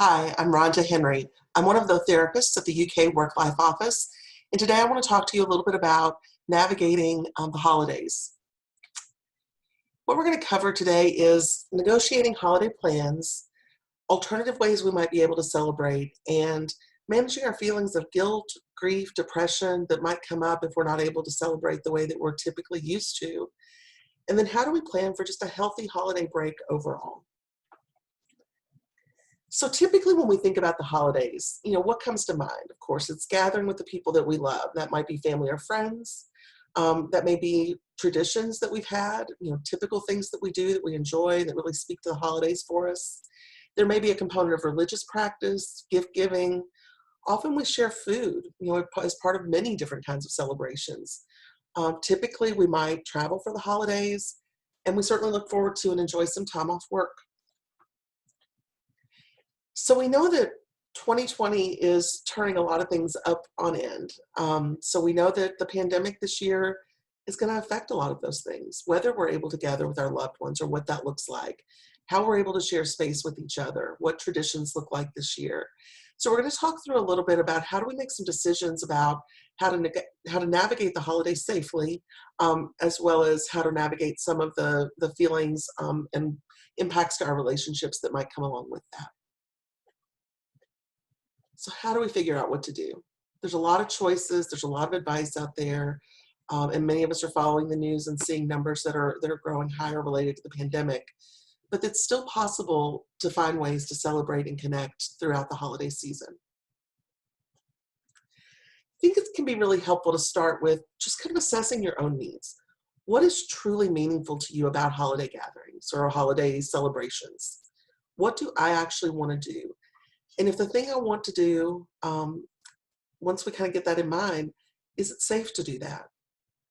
Hi, I'm Rhonda Henry. I'm one of the therapists at the UK Work-Life Office, and today I want to talk to you a little bit about navigating the holidays. What we're going to cover today is negotiating holiday plans, alternative ways we might be able to celebrate, and managing our feelings of guilt, grief, depression that might come up if we're not able to celebrate the way that we're typically used to. And then how do we plan for just a healthy holiday break overall? So typically when we think about the holidays, what comes to mind? Of course, it's gathering with the people that we love. That might be family or friends. That may be traditions that we've had, typical things that we do that we enjoy that really speak to the holidays for us. There may be a component of religious practice, gift giving. Often we share food, as part of many different kinds of celebrations. Typically we might travel for the holidays, and we certainly look forward to and enjoy some time off work. So we know that 2020 is turning a lot of things up on end. So we know that the pandemic this year is going to affect a lot of those things, whether we're able to gather with our loved ones or what that looks like, how we're able to share space with each other, what traditions look like this year. So we're going to talk through a little bit about how do we make some decisions about how to navigate the holidays safely, as well as how to navigate some of the feelings and impacts to our relationships that might come along with that. So how do we figure out what to do? There's a lot of choices. There's a lot of advice out there. And many of us are following the news and seeing numbers that are growing higher related to the pandemic. But it's still possible to find ways to celebrate and connect throughout the holiday season. I think it can be really helpful to start with just kind of assessing your own needs. What is truly meaningful to you about holiday gatherings or holiday celebrations? What do I actually want to do? And if the thing I want to do, once we kind of get that in mind, is it safe to do that?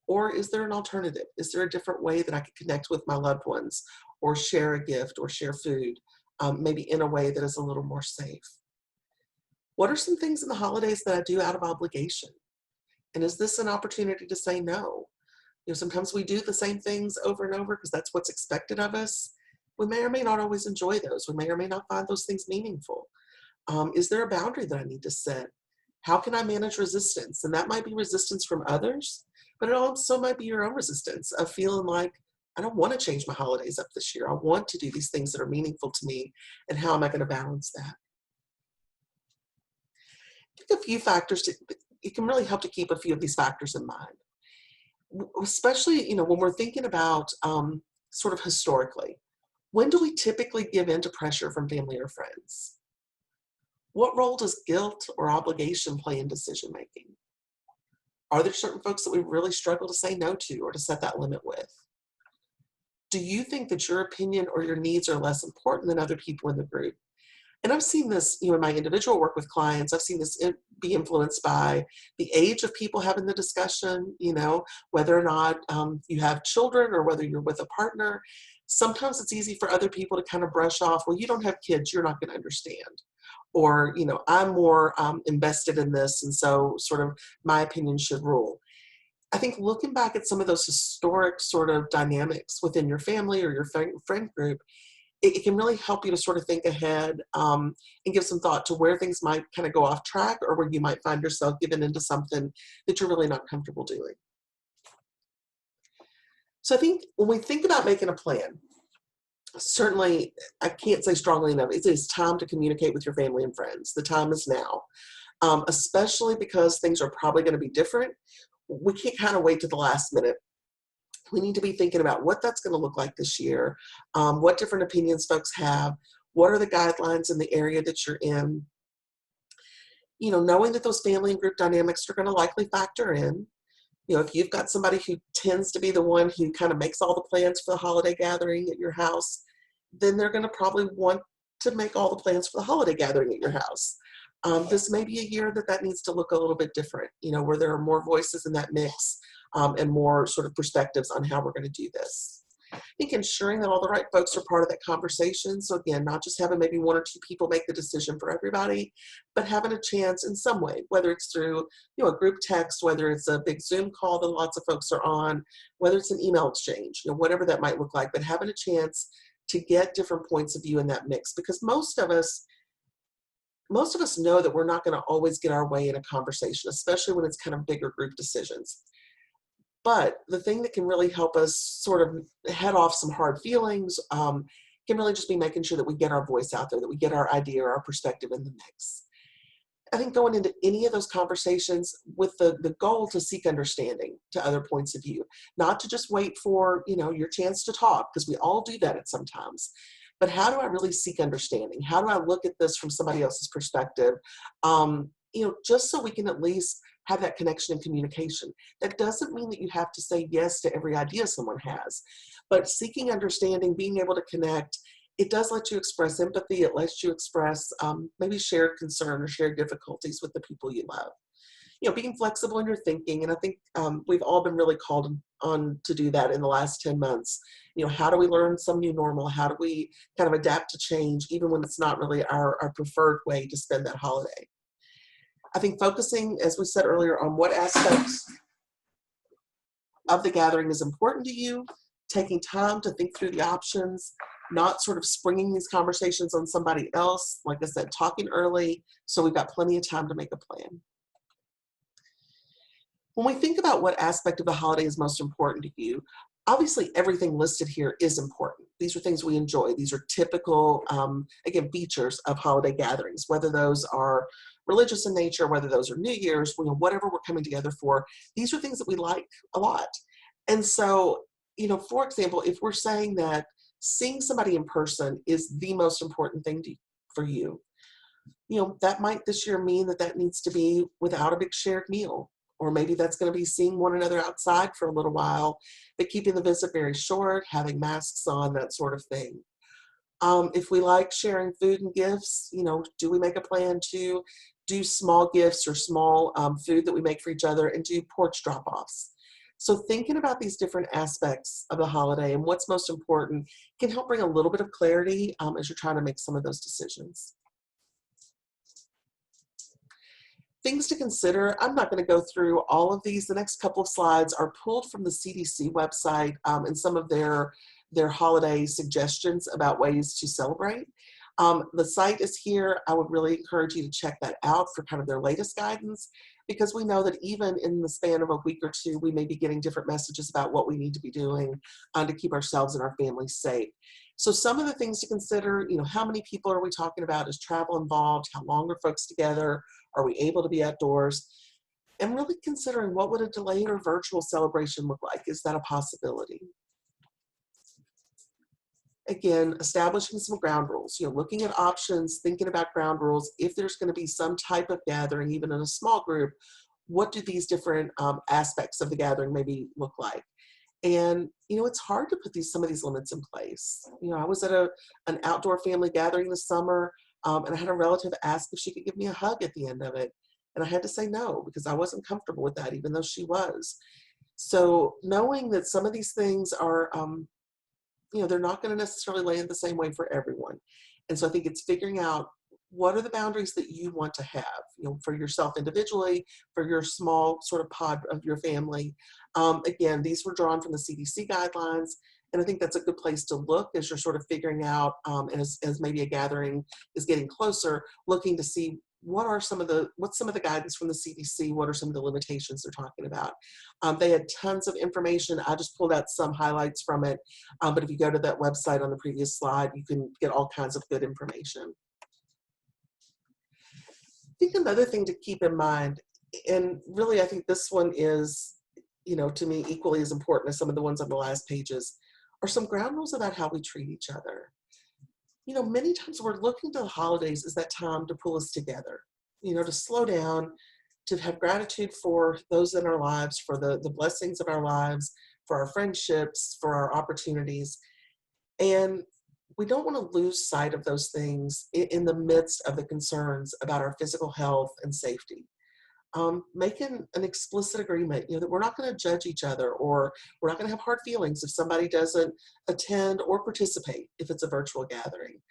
Or is there an alternative? Is there a different way that I could connect with my loved ones or share a gift or share food, maybe in a way that is a little more safe? What are some things in the holidays that I do out of obligation? And is this an opportunity to say no? Sometimes we do the same things over and over because that's what's expected of us. We may or may not always enjoy those. We may or may not find those things meaningful. Is there a boundary that I need to set? How can I manage resistance? And that might be resistance from others, but it also might be your own resistance of feeling like, I don't want to change my holidays up this year. I want to do these things that are meaningful to me. And how am I going to balance that? I think a few factors, it can really help to keep a few of these factors in mind. Especially, when we're thinking about sort of historically, when do we typically give in to pressure from family or friends? What role does guilt or obligation play in decision making? Are there certain folks that we really struggle to say no to or to set that limit with? Do you think that your opinion or your needs are less important than other people in the group? And I've seen this, in my individual work with clients, I've seen this be influenced by the age of people having the discussion, whether or not you have children or whether you're with a partner. Sometimes it's easy for other people to kind of brush off, well, you don't have kids, you're not going to understand. Or, I'm more invested in this, and so sort of my opinion should rule. I think looking back at some of those historic sort of dynamics within your family or your friend group, it can really help you to sort of think ahead and give some thought to where things might kind of go off track or where you might find yourself giving into something that you're really not comfortable doing. So I think when we think about making a plan, certainly, I can't say strongly enough, it is time to communicate with your family and friends. The time is now, especially because things are probably going to be different. We can't kind of wait to the last minute. We need to be thinking about what that's going to look like this year, what different opinions folks have, what are the guidelines in the area that you're in. Knowing that those family and group dynamics are going to likely factor in. If you've got somebody who tends to be the one who kind of makes all the plans for the holiday gathering at your house, then they're going to probably want to make all the plans for the holiday gathering at your house. This may be a year that needs to look a little bit different, where there are more voices in that mix and more sort of perspectives on how we're going to do this. I think ensuring that all the right folks are part of that conversation. So again, not just having maybe one or two people make the decision for everybody, but having a chance in some way, whether it's through a group text, whether it's a big Zoom call that lots of folks are on, whether it's an email exchange, whatever that might look like, but having a chance to get different points of view in that mix. Because most of us, most of us know that we're not going to always get our way in a conversation, especially when it's kind of bigger group decisions. But the thing that can really help us sort of head off some hard feelings can really just be making sure that we get our voice out there, that we get our idea or our perspective in the mix. I think going into any of those conversations with the goal to seek understanding to other points of view, not to just wait for, your chance to talk, because we all do that at some times. But how do I really seek understanding? How do I look at this from somebody else's perspective? Just so we can at least have that connection and communication. That doesn't mean that you have to say yes to every idea someone has, but seeking understanding, being able to connect, it does let you express empathy. It lets you express maybe shared concern or shared difficulties with the people you love. Being flexible in your thinking. And I think we've all been really called on to do that in the last 10 months. How do we learn some new normal? How do we kind of adapt to change, even when it's not really our preferred way to spend that holiday? I think focusing, as we said earlier, on what aspects of the gathering is important to you, taking time to think through the options, not sort of springing these conversations on somebody else. Like I said, talking early so we've got plenty of time to make a plan. When we think about what aspect of the holiday is most important to you, obviously everything listed here is important. These are things we enjoy. These are typical, again, features of holiday gatherings, whether those are religious in nature, whether those are New Year's, whatever we're coming together for. These are things that we like a lot. And so, for example, if we're saying that seeing somebody in person is the most important thing for you, that might this year mean that needs to be without a big shared meal. Or maybe that's going to be seeing one another outside for a little while, but keeping the visit very short, having masks on, that sort of thing. If we like sharing food and gifts, do we make a plan to do small gifts or small food that we make for each other and do porch drop-offs? So thinking about these different aspects of the holiday and what's most important can help bring a little bit of clarity as you're trying to make some of those decisions. Things to consider. I'm not going to go through all of these. The next couple of slides are pulled from the CDC website and some of their holiday suggestions about ways to celebrate. The site is here. I would really encourage you to check that out for kind of their latest guidance, because we know that even in the span of a week or two, we may be getting different messages about what we need to be doing to keep ourselves and our families safe. So some of the things to consider, how many people are we talking about? Is travel involved? How long are folks together? Are we able to be outdoors? And really considering, what would a delayed or virtual celebration look like? Is that a possibility? Again, establishing some ground rules, looking at options, thinking about ground rules. If there's going to be some type of gathering, even in a small group, what do these different aspects of the gathering maybe look like? And, it's hard to put some of these limits in place. I was at an outdoor family gathering this summer, and I had a relative ask if she could give me a hug at the end of it. And I had to say no, because I wasn't comfortable with that, even though she was. So knowing that some of these things are, they're not going to necessarily land the same way for everyone. And so I think it's figuring out, what are the boundaries that you want to have, for yourself individually, for your small sort of pod of your family. Again, these were drawn from the CDC guidelines. And I think that's a good place to look as you're sort of figuring out, as maybe a gathering is getting closer, looking to see what's some of the guidance from the CDC, what are some of the limitations they're talking about. They had tons of information. I just pulled out some highlights from it. But if you go to that website on the previous slide, you can get all kinds of good information. I think another thing to keep in mind, and really I think this one is, to me equally as important as some of the ones on the last pages, are some ground rules about how we treat each other. Many times we're looking to the holidays as that time to pull us together, to slow down, to have gratitude for those in our lives, for the blessings of our lives, for our friendships, for our opportunities. And we don't want to lose sight of those things in the midst of the concerns about our physical health and safety. Making an explicit agreement, that we're not going to judge each other, or we're not going to have hard feelings if somebody doesn't attend or participate if it's a virtual gathering.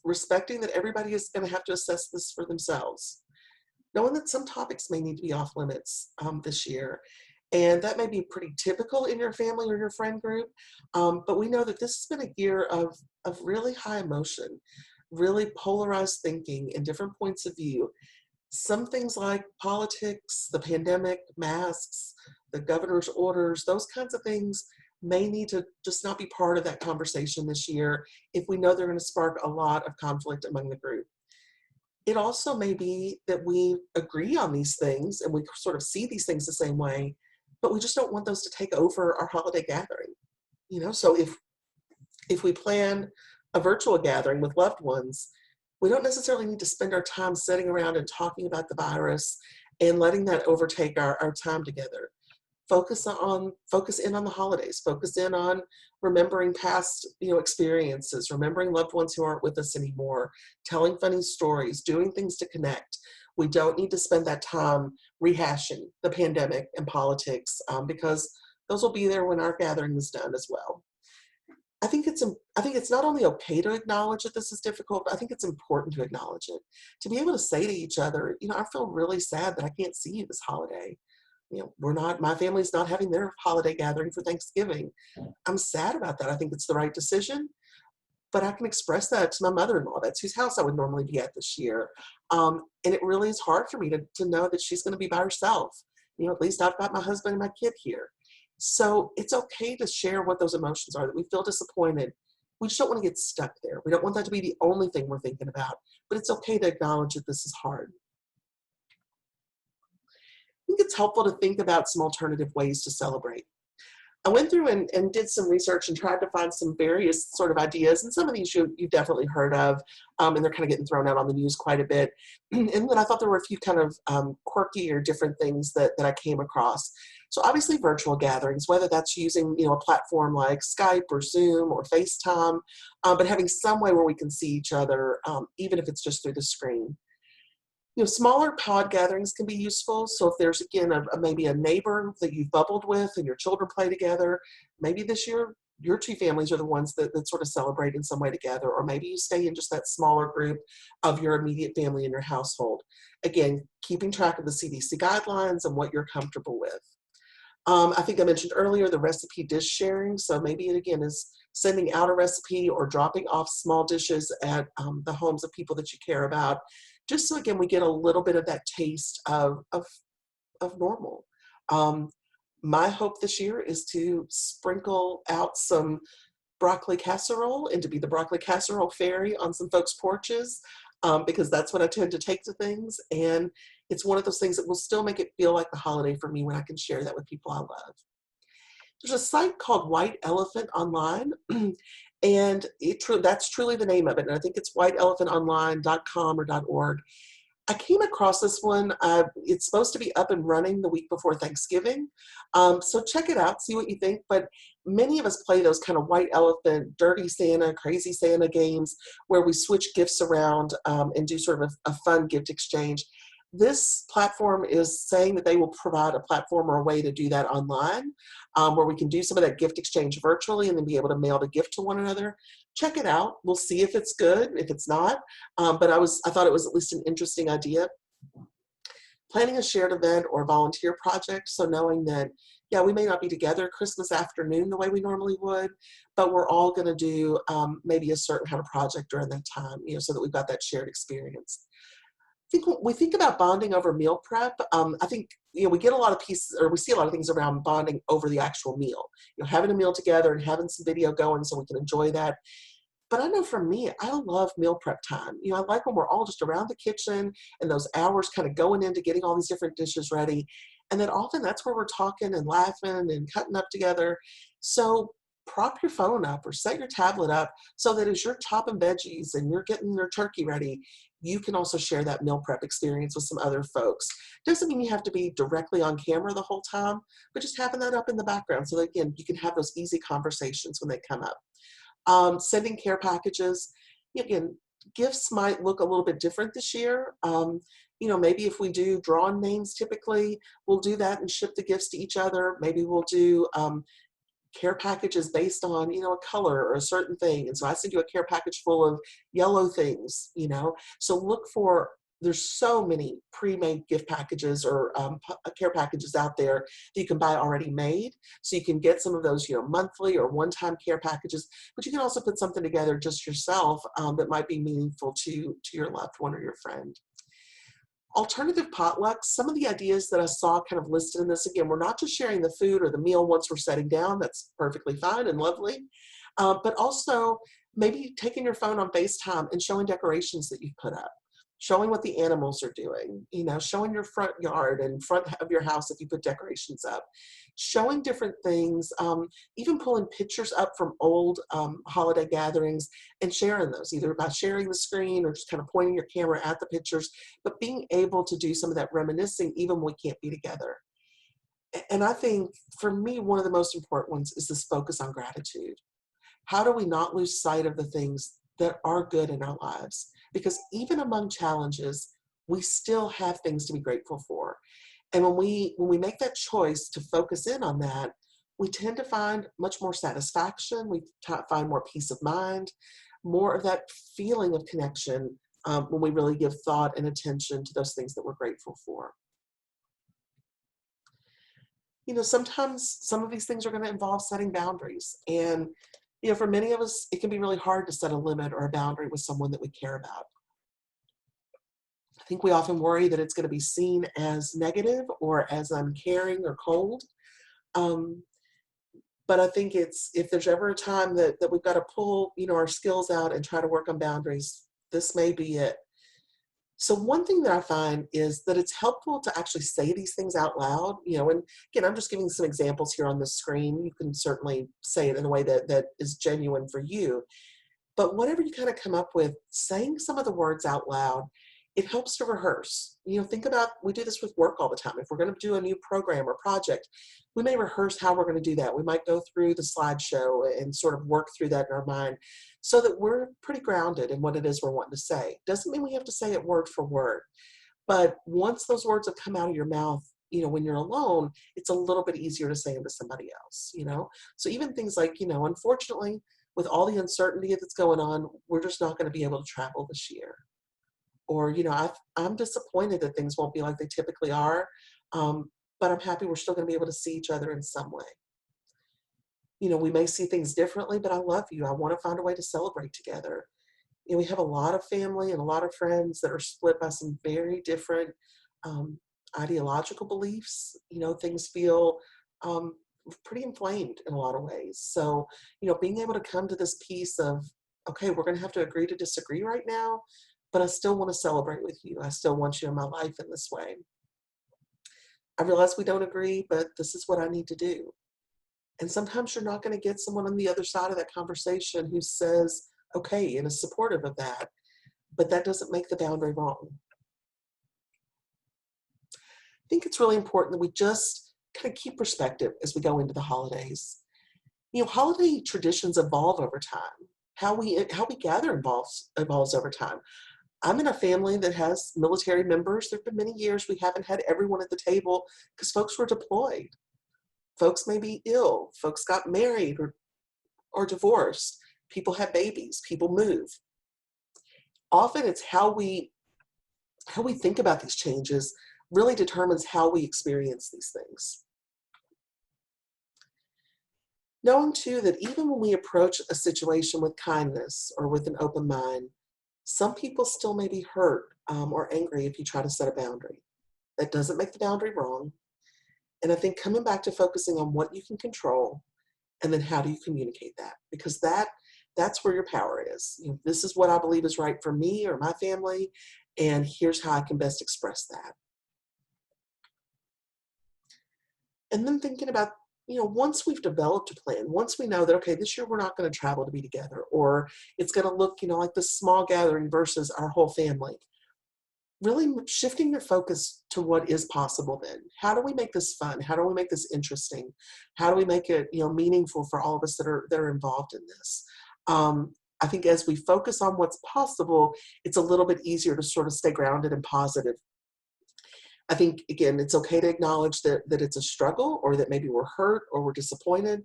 Respecting that everybody is going to have to assess this for themselves. Knowing that some topics may need to be off limits this year. And that may be pretty typical in your family or your friend group. But we know that this has been a year of really high emotion. really polarized thinking and different points of view. Some things like politics, the pandemic, masks, the governor's orders, those kinds of things may need to just not be part of that conversation this year if we know they're going to spark a lot of conflict among the group. It also may be that we agree on these things and we sort of see these things the same way, but we just don't want those to take over our holiday gathering. So if we plan a virtual gathering with loved ones, we don't necessarily need to spend our time sitting around and talking about the virus and letting that overtake our time together. Focus in on the holidays, focus in on remembering past experiences, remembering loved ones who aren't with us anymore, telling funny stories, doing things to connect. We don't need to spend that time rehashing the pandemic and politics, because those will be there when our gathering is done as well. I think it's not only okay to acknowledge that this is difficult, but I think it's important to acknowledge it. To be able to say to each other, I feel really sad that I can't see you this holiday. My family's not having their holiday gathering for Thanksgiving. I'm sad about that. I think it's the right decision, but I can express that to my mother-in-law. That's whose house I would normally be at this year. And it really is hard for me to know that she's going to be by herself. At least I've got my husband and my kid here. So it's okay to share what those emotions are, that we feel disappointed. We just don't want to get stuck there. We don't want that to be the only thing we're thinking about, but it's okay to acknowledge that this is hard. I think it's helpful to think about some alternative ways to celebrate. I went through and did some research and tried to find some various sort of ideas, and some of these you've definitely heard of, and they're kind of getting thrown out on the news quite a bit. And then I thought there were a few kind of quirky or different things that I came across. So obviously virtual gatherings, whether that's using a platform like Skype or Zoom or FaceTime, but having some way where we can see each other, even if it's just through the screen. Smaller pod gatherings can be useful. So if there's, again, maybe a neighbor that you've bubbled with and your children play together, maybe this year your two families are the ones that sort of celebrate in some way together, or maybe you stay in just that smaller group of your immediate family in your household. Again, keeping track of the CDC guidelines and what you're comfortable with. I think I mentioned earlier the recipe dish sharing. So maybe it, again, is sending out a recipe or dropping off small dishes at the homes of people that you care about, just so, again, we get a little bit of that taste of normal. My hope this year is to sprinkle out some broccoli casserole and to be the broccoli casserole fairy on some folks' porches, because that's what I tend to take to things. And it's one of those things that will still make it feel like the holiday for me when I can share that with people I love. There's a site called White Elephant Online, and that's truly the name of it. And I think it's whiteelephantonline.com or .org. I came across this one. It's supposed to be up and running the week before Thanksgiving. So check it out, see what you think. But many of us play those kind of white elephant, dirty Santa, crazy Santa games where we switch gifts around and do sort of a fun gift exchange. This platform is saying that they will provide a platform or a way to do that online, where we can do some of that gift exchange virtually and then be able to mail the gift to one another. Check it out. We'll see if it's good, if it's not. But I thought it was at least an interesting idea. Planning a shared event or volunteer project. So knowing that, yeah, we may not be together Christmas afternoon the way we normally would, but we're all going to do maybe a certain kind of project during that time, so that we've got that shared experience. I think when we think about bonding over meal prep, I think we get a lot of pieces, or we see a lot of things around bonding over the actual meal. Having a meal together and having some video going so we can enjoy that. But I know for me, I love meal prep time. I like when we're all just around the kitchen and those hours kind of going into getting all these different dishes ready. And then often that's where we're talking and laughing and cutting up together. So prop your phone up or set your tablet up so that as you're chopping veggies and you're getting your turkey ready, you can also share that meal prep experience with some other folks. Doesn't mean you have to be directly on camera the whole time, but just having that up in the background so that, again, you can have those easy conversations when they come up. Sending care packages. Again, gifts might look a little bit different this year. Maybe if we do drawn names typically, we'll do that and ship the gifts to each other. Maybe we'll do care packages based on, a color or a certain thing. And so I send you a care package full of yellow things, So look for there's so many pre-made gift packages or care packages out there that you can buy already made. So you can get some of those, monthly or one-time care packages, but you can also put something together just yourself that might be meaningful to your loved one or your friend. Alternative potlucks, some of the ideas that I saw kind of listed in this, again, we're not just sharing the food or the meal once we're setting down. That's perfectly fine and lovely. But also maybe taking your phone on FaceTime and showing decorations that you've put up, showing what the animals are doing, showing your front yard and front of your house if you put decorations up, showing different things, even pulling pictures up from old holiday gatherings and sharing those, either by sharing the screen or just kind of pointing your camera at the pictures, but being able to do some of that reminiscing even when we can't be together. And I think for me, one of the most important ones is this focus on gratitude. How do we not lose sight of the things that are good in our lives? Because even among challenges, we still have things to be grateful for. And when we make that choice to focus in on that, we tend to find much more satisfaction. We find more peace of mind, more of that feeling of connection when we really give thought and attention to those things that we're grateful for. Sometimes some of these things are going to involve setting boundaries. And, for many of us, it can be really hard to set a limit or a boundary with someone that we care about. I think we often worry that it's going to be seen as negative or as uncaring or cold. Um, but I think if there's ever a time that we've got to pull, our skills out and try to work on boundaries, this may be it. So one thing that I find is that it's helpful to actually say these things out loud, and again, I'm just giving some examples here on the screen. You can certainly say it in a way that is genuine for you. But whatever you kind of come up with, saying some of the words out loud, it helps to rehearse. Think about, we do this with work all the time. If we're going to do a new program or project, we may rehearse how we're going to do that. We might go through the slideshow and sort of work through that in our mind so that we're pretty grounded in what it is we're wanting to say. Doesn't mean we have to say it word for word, but once those words have come out of your mouth, when you're alone, it's a little bit easier to say them to somebody else. So even things like, unfortunately, with all the uncertainty that's going on, we're just not going to be able to travel this year. Or, I'm disappointed that things won't be like they typically are, but I'm happy we're still going to be able to see each other in some way. We may see things differently, but I love you. I want to find a way to celebrate together. We have a lot of family and a lot of friends that are split by some very different um, ideological beliefs. Things feel um, pretty inflamed in a lot of ways. So, being able to come to this piece of, okay, we're going to have to agree to disagree right now, but I still want to celebrate with you. I still want you in my life in this way. I realize we don't agree, but this is what I need to do. And sometimes you're not going to get someone on the other side of that conversation who says, okay, and is supportive of that, but that doesn't make the boundary wrong. I think it's really important that we just kind of keep perspective as we go into the holidays. Holiday traditions evolve over time. How we gather evolves over time. I'm in a family that has military members. There have been many years we haven't had everyone at the table because folks were deployed. Folks may be ill. Folks got married or divorced. People have babies. People move. Often it's how we think about these changes really determines how we experience these things. Knowing too that even when we approach a situation with kindness or with an open mind, some people still may be hurt or angry if you try to set a boundary. That doesn't make the boundary wrong. And I think coming back to focusing on what you can control and then how do you communicate that? Because that's where your power is. This is what I believe is right for me or my family, and here's how I can best express that. And then thinking about, once we've developed a plan, once we know that, okay, this year we're not going to travel to be together, or it's going to look, like this small gathering versus our whole family, really shifting your focus to what is possible then. How do we make this fun? How do we make this interesting? How do we make it, meaningful for all of us that are involved in this? I think as we focus on what's possible, it's a little bit easier to sort of stay grounded and positive. I think, again, it's okay to acknowledge that it's a struggle or that maybe we're hurt or we're disappointed,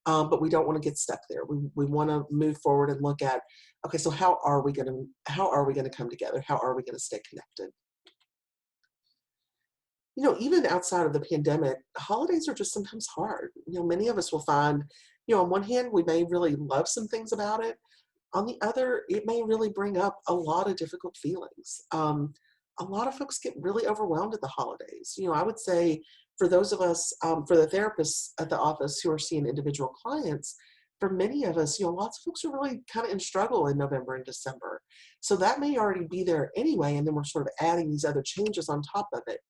but we don't want to get stuck there. We want to move forward and look at, okay, so how are we going to come together? How are we going to stay connected? Even outside of the pandemic, holidays are just sometimes hard. Many of us will find, on one hand, we may really love some things about it. On the other, it may really bring up a lot of difficult feelings. A lot of folks get really overwhelmed at the holidays. I would say for those of us, for the therapists at the office who are seeing individual clients, for many of us, lots of folks are really kind of in struggle in November and December. So that may already be there anyway, and then we're sort of adding these other changes on top of it.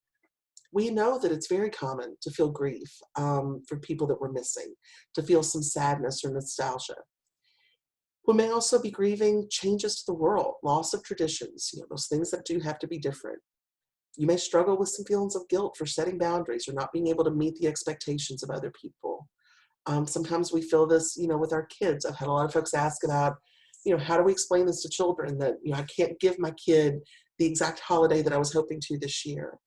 We know that it's very common to feel grief for people that we're missing, to feel some sadness or nostalgia. We may also be grieving changes to the world, loss of traditions, those things that do have to be different. You may struggle with some feelings of guilt for setting boundaries or not being able to meet the expectations of other people. Sometimes we feel this, with our kids. I've had a lot of folks ask about, how do we explain this to children that, I can't give my kid the exact holiday that I was hoping to this year.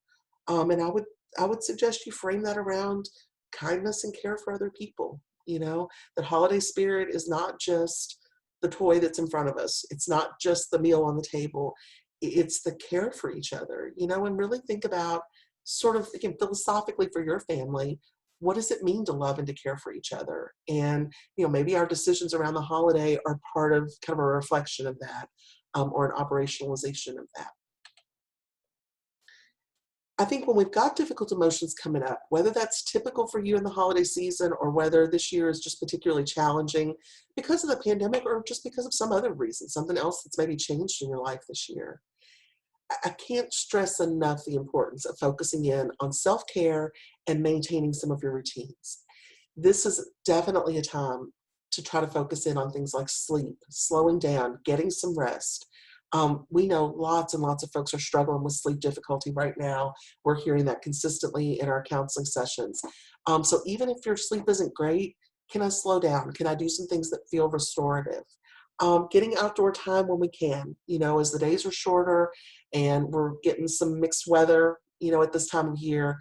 And I would suggest you frame that around kindness and care for other people. That holiday spirit is not just the toy that's in front of us. It's not just the meal on the table. It's the care for each other, and really think about sort of, again, philosophically for your family, what does it mean to love and to care for each other? And, maybe our decisions around the holiday are part of kind of a reflection of that, or an operationalization of that. I think when we've got difficult emotions coming up, whether that's typical for you in the holiday season or whether this year is just particularly challenging because of the pandemic or just because of some other reason, something else that's maybe changed in your life this year, I can't stress enough the importance of focusing in on self-care and maintaining some of your routines. This is definitely a time to try to focus in on things like sleep, slowing down, getting some rest. We know lots and lots of folks are struggling with sleep difficulty right now. We're hearing that consistently in our counseling sessions. So even if your sleep isn't great, can I slow down? Can I do some things that feel restorative? Getting outdoor time when we can, as the days are shorter and we're getting some mixed weather, at this time of year,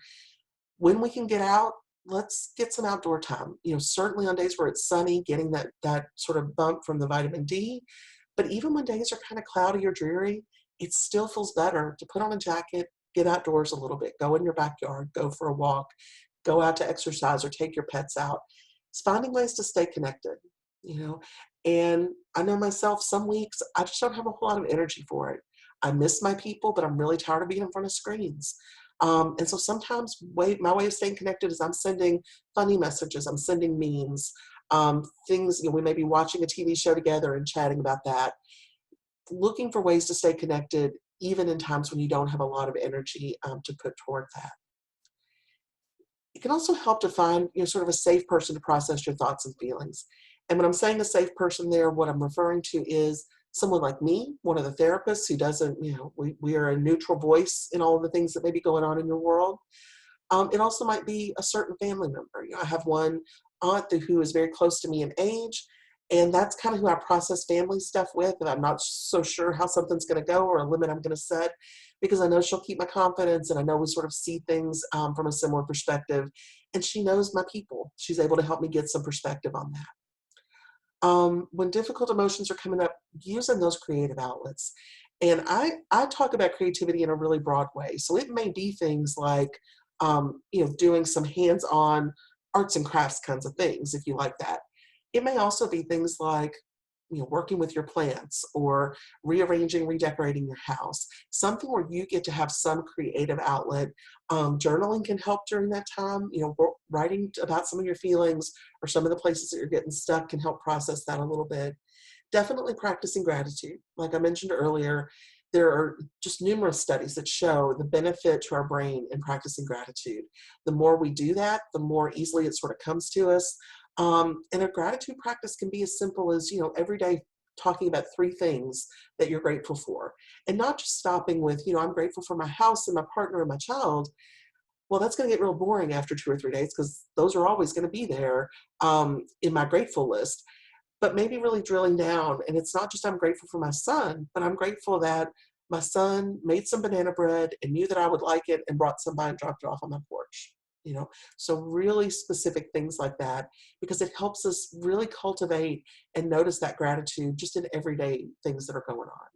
when we can get out, let's get some outdoor time. Certainly on days where it's sunny, getting that sort of bump from the vitamin D. But even when days are kind of cloudy or dreary, it still feels better to put on a jacket, get outdoors a little bit, go in your backyard, go for a walk, go out to exercise or take your pets out. It's finding ways to stay connected, you know. And I know myself, some weeks I just don't have a whole lot of energy for it. I miss my people, but I'm really tired of being in front of screens. And so sometimes my way of staying connected is I'm sending funny messages, I'm sending memes, things, we may be watching a TV show together and chatting about that, looking for ways to stay connected, even in times when you don't have a lot of energy to put toward that. It can also help to find, sort of a safe person to process your thoughts and feelings. And when I'm saying a safe person there, what I'm referring to is someone like me, one of the therapists who doesn't, we are a neutral voice in all of the things that may be going on in your world. It also might be a certain family member. I have one aunt who is very close to me in age, and that's kind of who I process family stuff with. And I'm not so sure how something's going to go or a limit I'm going to set because I know she'll keep my confidence and I know we sort of see things from a similar perspective. And she knows my people. She's able to help me get some perspective on that. When difficult emotions are coming up, using those creative outlets. And I talk about creativity in a really broad way. So it may be things like, doing some hands-on arts and crafts kinds of things, if you like that. It may also be things like, working with your plants or rearranging, redecorating your house, something where you get to have some creative outlet. Journaling can help during that time. Writing about some of your feelings or some of the places that you're getting stuck can help process that a little bit. Definitely practicing gratitude. Like I mentioned earlier, there are just numerous studies that show the benefit to our brain in practicing gratitude. The more we do that, the more easily it sort of comes to us. And a gratitude practice can be as simple as, every day talking about 3 things that you're grateful for. And not just stopping with, I'm grateful for my house and my partner and my child. Well, that's going to get real boring after 2 or 3 days because those are always going to be there in my grateful list. But maybe really drilling down, and it's not just I'm grateful for my son, but I'm grateful that my son made some banana bread and knew that I would like it and brought some by and dropped it off on my porch. So really specific things like that, because it helps us really cultivate and notice that gratitude just in everyday things that are going on.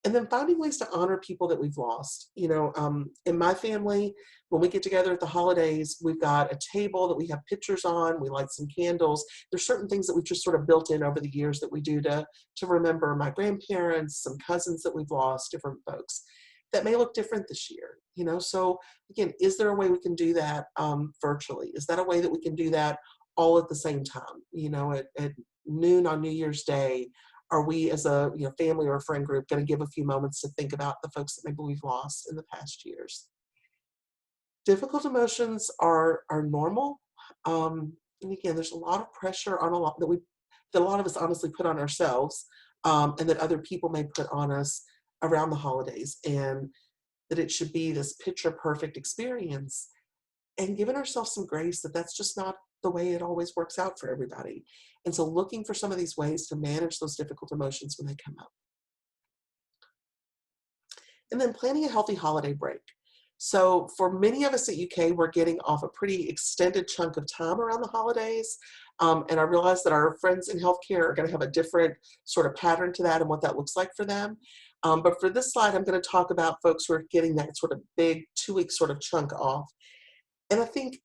And then finding ways to honor people that we've lost. In my family, when we get together at the holidays, we've got a table that we have pictures on, we light some candles. There's certain things that we've just sort of built in over the years that we do to remember my grandparents, some cousins that we've lost, different folks. That may look different this year. So again, is there a way we can do that virtually? Is that a way that we can do that all at the same time? At noon on New Year's Day, are we as a family or a friend group going to give a few moments to think about the folks that maybe we've lost in the past years? Difficult emotions are normal. And again, there's a lot of pressure on a lot that a lot of us honestly put on ourselves, and that other people may put on us around the holidays, and that it should be this picture perfect experience, and giving ourselves some grace that that's just not the way it always works out for everybody. And so looking for some of these ways to manage those difficult emotions when they come up. And then planning a healthy holiday break. So for many of us at UK, we're getting off a pretty extended chunk of time around the holidays. And I realize that our friends in healthcare are going to have a different sort of pattern to that and what that looks like for them. But for this slide, I'm going to talk about folks who are getting that sort of big 2-week sort of chunk off. And I think,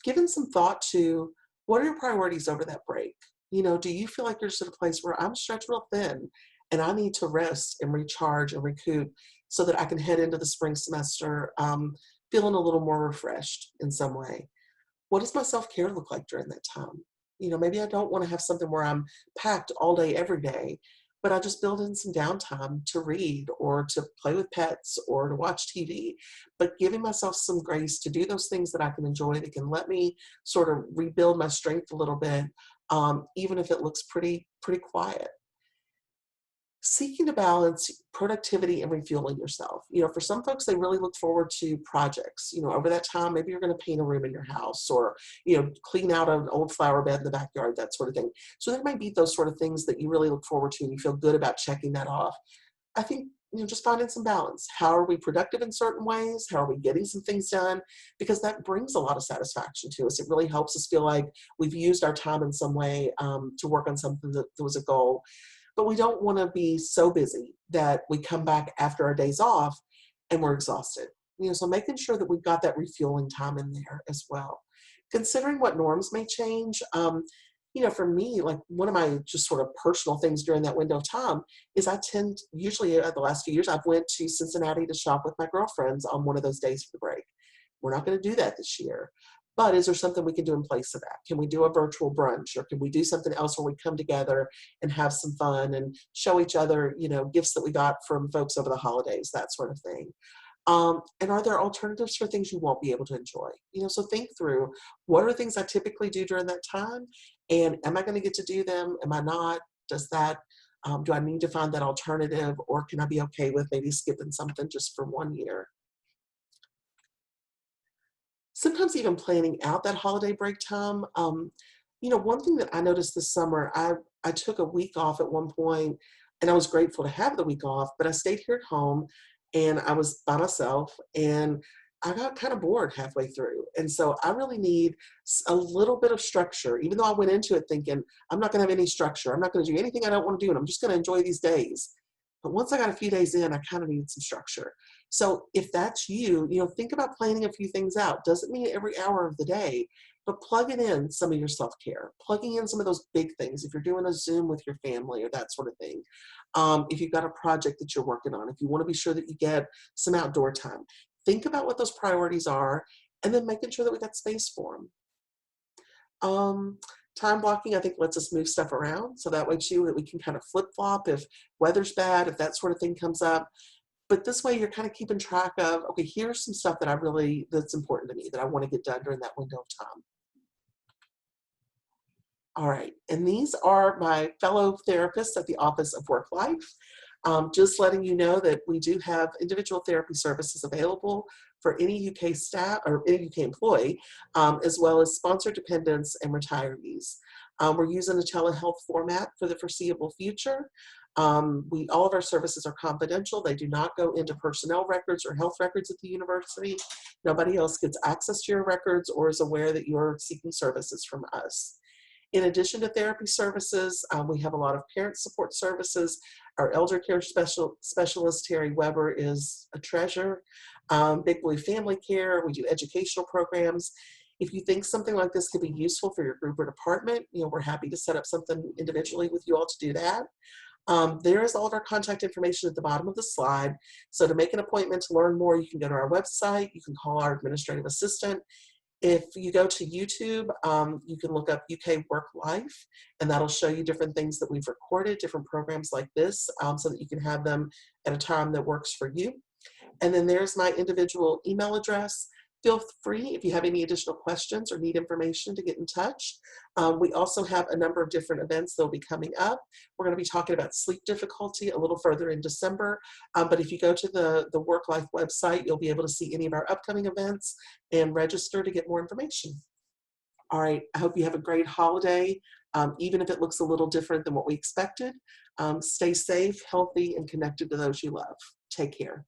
given some thought to what are your priorities over that break? Do you feel like you're just at a place where I'm stretched real thin and I need to rest and recharge and recoup so that I can head into the spring semester feeling a little more refreshed in some way? What does my self-care look like during that time? Maybe I don't want to have something where I'm packed all day, every day, but I just build in some downtime to read or to play with pets or to watch TV, but giving myself some grace to do those things that I can enjoy, that can let me sort of rebuild my strength a little bit, even if it looks pretty quiet. Seeking to balance productivity and refueling yourself. For some folks, they really look forward to projects. Over that time, maybe you're going to paint a room in your house or, clean out an old flower bed in the backyard, that sort of thing. So there might be those sort of things that you really look forward to and you feel good about checking that off. I think, just finding some balance. How are we productive in certain ways? How are we getting some things done? Because that brings a lot of satisfaction to us. It really helps us feel like we've used our time in some way to work on something that was a goal. But we don't want to be so busy that we come back after our days off and we're exhausted. So making sure that we've got that refueling time in there as well. Considering what norms may change, for me, like one of my just sort of personal things during that window of time is I tend, usually the last few years, I've went to Cincinnati to shop with my girlfriends on one of those days for the break. We're not going to do that this year. But is there something we can do in place of that? Can we do a virtual brunch, or can we do something else where we come together and have some fun and show each other, gifts that we got from folks over the holidays, that sort of thing? And are there alternatives for things you won't be able to enjoy? So think through, what are things I typically do during that time? And am I going to get to do them? Am I not? Do I need to find that alternative, or can I be okay with maybe skipping something just for 1 year? Sometimes even planning out that holiday break time. One thing that I noticed this summer, I took a week off at one point, and I was grateful to have the week off, but I stayed here at home and I was by myself, and I got kind of bored halfway through. And so I really need a little bit of structure, even though I went into it thinking, I'm not going to have any structure. I'm not going to do anything I don't want to do, and I'm just going to enjoy these days. But once I got a few days in, I kind of needed some structure. So if that's you, think about planning a few things out. Doesn't mean every hour of the day, but plugging in some of your self-care, plugging in some of those big things. If you're doing a Zoom with your family or that sort of thing, if you've got a project that you're working on, if you want to be sure that you get some outdoor time, think about what those priorities are, and then making sure that we got space for them. Time blocking, I think, lets us move stuff around. So that way too, that we can kind of flip flop if weather's bad, if that sort of thing comes up. But this way you're kind of keeping track of, okay, here's some stuff that's important to me that I want to get done during that window of time. All right, and these are my fellow therapists at the Office of Work Life. Just letting you know that we do have individual therapy services available for any UK staff or any UK employee, as well as sponsored dependents and retirees. We're using a telehealth format for the foreseeable future. All of our services are confidential. They do not go into personnel records or health records at the university. Nobody else gets access to your records or is aware that you're seeking services from us. In addition to therapy services, we have a lot of parent support services. Our elder care specialist, Terry Weber, is a treasure. Big Blue Family Care, we do educational programs. If you think something like this could be useful for your group or department, we're happy to set up something individually with you all to do that. There is all of our contact information at the bottom of the slide. So to make an appointment to learn more, you can go to our website, you can call our administrative assistant. If you go to YouTube, you can look up UK Work Life, and that'll show you different things that we've recorded, different programs like this, so that you can have them at a time that works for you. And then there's my individual email address. Feel free, if you have any additional questions or need information, to get in touch. We also have a number of different events that will be coming up. We're going to be talking about sleep difficulty a little further in December. But if you go to the Work Life website, you'll be able to see any of our upcoming events and register to get more information. All right, I hope you have a great holiday, even if it looks a little different than what we expected. Stay safe, healthy, and connected to those you love. Take care.